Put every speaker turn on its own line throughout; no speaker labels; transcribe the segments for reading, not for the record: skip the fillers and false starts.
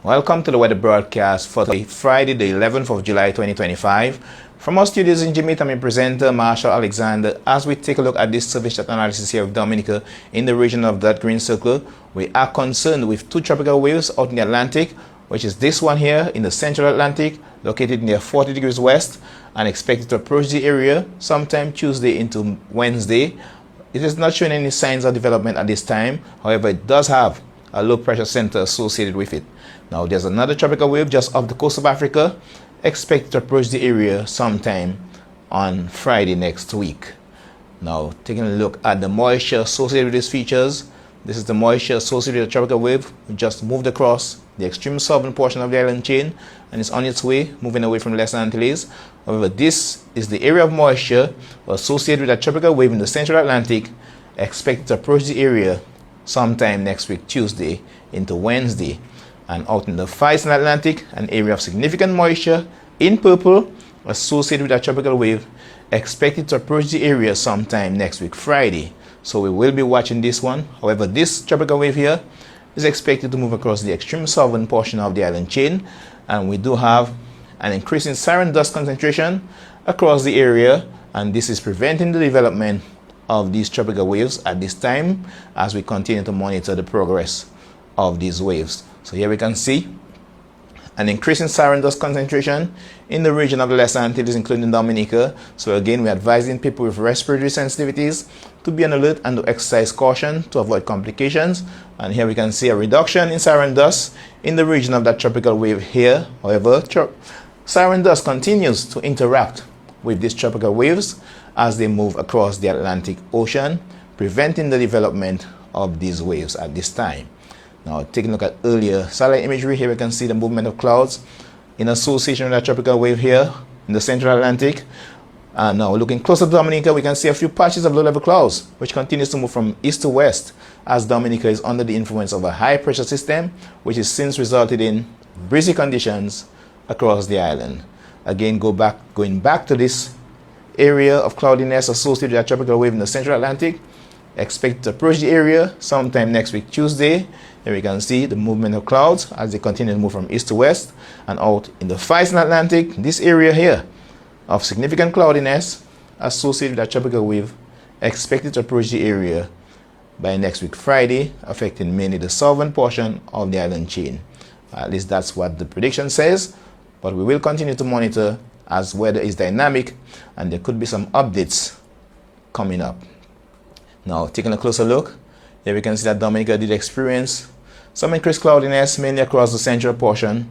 Welcome to the weather broadcast for Friday, the 11th of July 2025. From our studios in Jamaica, I'm your presenter, Marshall Alexander. As we take a look at this surface analysis here of Dominica in the region of that green circle, we are concerned with two tropical waves out in the Atlantic, which is this one here in the central Atlantic, located near 40 degrees west, and expected to approach the area sometime Tuesday into Wednesday. It is not showing any signs of development at this time. However, it does have a low pressure center associated with it. Now there's another tropical wave just off the coast of Africa, expected to approach the area sometime on Friday next week. Now taking a look at the moisture associated with these features, this is the moisture associated with the tropical wave. We just moved across the extreme southern portion of the island chain and is on its way, moving away from Lesser Antilles. However, this is the area of moisture associated with a tropical wave in the central Atlantic, expected to approach the area sometime next week, Tuesday into Wednesday. And out in the far eastern Atlantic, an area of significant moisture in purple associated with a tropical wave, expected to approach the area sometime next week, Friday. So we will be watching this one. However, this tropical wave here is expected to move across the extreme southern portion of the island chain, and we do have an increase in Saharan dust concentration across the area, and this is preventing the development of these tropical waves at this time as we continue to monitor the progress of these waves. So here we can see an increase in Saharan dust concentration in the region of the Lesser Antilles, including Dominica. So again, we're advising people with respiratory sensitivities to be on alert and to exercise caution to avoid complications. And here we can see a reduction in Saharan dust in the region of that tropical wave here. However, Saharan dust continues to interact with these tropical waves as they move across the Atlantic Ocean, preventing the development of these waves at this time. Now, taking a look at earlier satellite imagery, here we can see the movement of clouds in association with that tropical wave here in the central Atlantic. And now looking closer to Dominica, we can see a few patches of low-level clouds, which continues to move from east to west as Dominica is under the influence of a high-pressure system, which has since resulted in breezy conditions across the island. Again, going back to this area of cloudiness associated with that tropical wave in the central Atlantic, expect to approach the area sometime next week, Tuesday. Here we can see the movement of clouds as they continue to move from east to west, and out in the far eastern Atlantic, this area here of significant cloudiness associated with a tropical wave expected to approach the area by next week, Friday, affecting mainly the southern portion of the island chain. At least that's what the prediction says, but we will continue to monitor as weather is dynamic and there could be some updates coming up. Now, taking a closer look, here we can see that Dominica did experience some increased cloudiness mainly across the central portion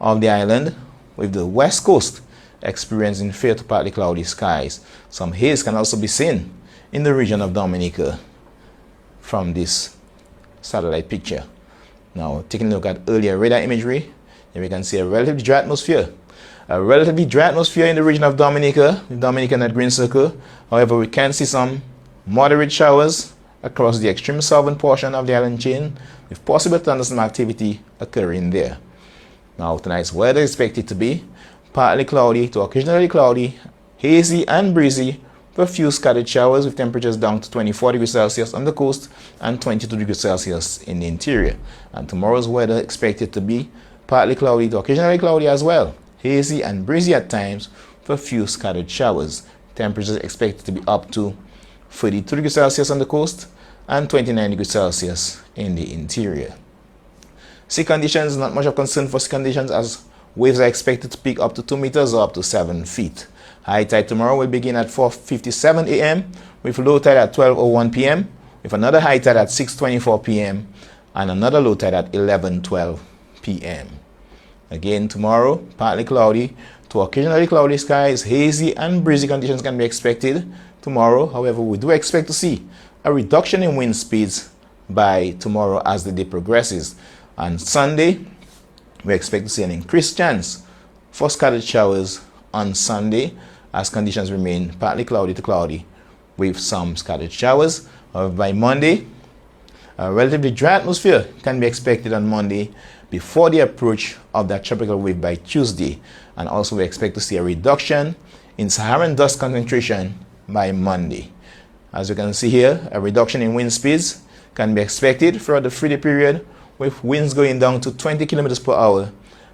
of the island, with the west coast experiencing fair to partly cloudy skies. Some haze can also be seen in the region of Dominica from this satellite picture. Now, taking a look at earlier radar imagery, here we can see a relatively dry atmosphere. A relatively dry atmosphere in the region of Dominica, with Dominica in that green circle. However, we can see some moderate showers across the extreme southern portion of the island chain, with possible thunderstorm activity occurring there. Now, tonight's weather is expected to be partly cloudy to occasionally cloudy, hazy and breezy, with a few scattered showers with temperatures down to 24 degrees Celsius on the coast and 22 degrees Celsius in the interior. And tomorrow's weather expected to be partly cloudy to occasionally cloudy as well, hazy and breezy at times, with a few scattered showers. Temperatures expected to be up to 32 degrees Celsius on the coast and 29 degrees Celsius in the interior. Sea conditions, not much of concern for sea conditions as waves are expected to peak up to 2 meters or up to 7 feet. High tide tomorrow will begin at 4:57 a.m. with low tide at 12:01 p.m. with another high tide at 6:24 p.m. and another low tide at 11:12 p.m. Again, tomorrow, partly cloudy to occasionally cloudy skies, hazy and breezy conditions can be expected tomorrow. However, we do expect to see a reduction in wind speeds by tomorrow as the day progresses. On Sunday, we expect to see an increased chance for scattered showers on Sunday as conditions remain partly cloudy to cloudy with some scattered showers. However, by Monday, a relatively dry atmosphere can be expected on Monday before the approach of that tropical wave by Tuesday. And also we expect to see a reduction in Saharan dust concentration by Monday. As you can see here, a reduction in wind speeds can be expected throughout the 3-day period, with winds going down to 20 kilometers per hour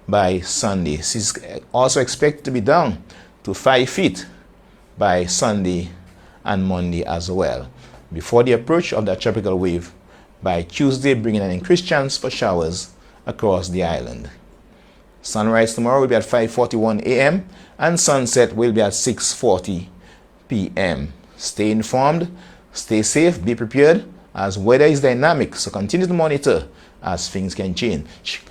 by Sunday. This is also expected to be down to 5 feet by Sunday and Monday as well, before the approach of that tropical wave by Tuesday, bringing an increased chance for showers across the island. Sunrise tomorrow will be at 5:41 a.m. and sunset will be at 6:40 p.m. Stay informed, stay safe, be prepared, as weather is dynamic, so continue to monitor as things can change.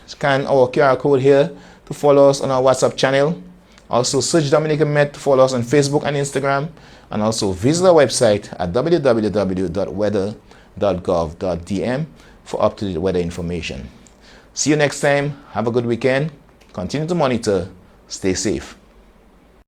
Scan our QR code here to follow us on our WhatsApp channel. Also search Dominica Met to follow us on Facebook and Instagram, and also visit our website at www.weather.gov.dm for up-to-date weather information. See you next time. Have a good weekend. Continue to monitor. Stay safe.